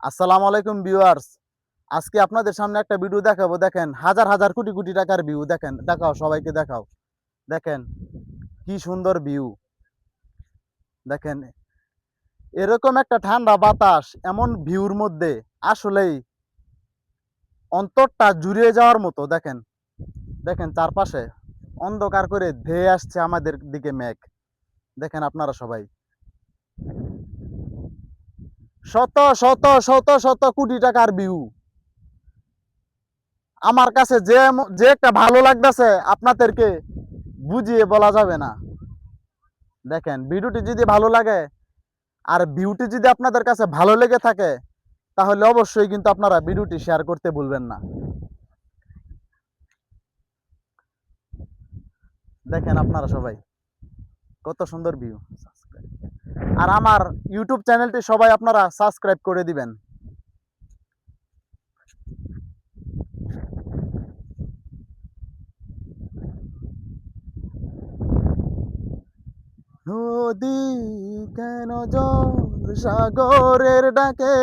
আসসালামু আলাইকুম ভিউয়ার্স। আজকে আপনাদের সামনে একটা ভিডিও দেখাবো। দেখেন, হাজার হাজার কোটি কোটি টাকার ভিউ। দেখেন, দেখাও, সবাইকে দেখাও। দেখেন কি সুন্দর ভিউ। দেখেন এরকম একটা ঠান্ডা বাতাস এমন ভিউর মধ্যে আসলেই অন্তরটা জুড়িয়ে যাওয়ার মতো। দেখেন, দেখেন চারপাশে অন্ধকার করে ধেয়ে আসছে আমাদের দিকে মেঘ। দেখেন আপনারা সবাই শত শত শত শত কোটি টাকার ভিউ। আমার কাছে যে যে একটা ভালো লাগতেছে আপনাদেরকে বুঝিয়ে বলা যাবে না। দেখেন ভিডিওটি যদি ভালো লাগে আর ভিউটি যদি আপনাদের কাছে ভালো লেগে থাকে তাহলে অবশ্যই কিন্তু আপনারা ভিডিওটি শেয়ার করতে ভুলবেন না। দেখেন আপনারা সবাই কত সুন্দর ভিউ। আর আমার ইউটিউব চ্যানেলটি সবাই আপনারা সাবস্ক্রাইব করে দিবেন। নদী কেন জল সাগরের ডাকে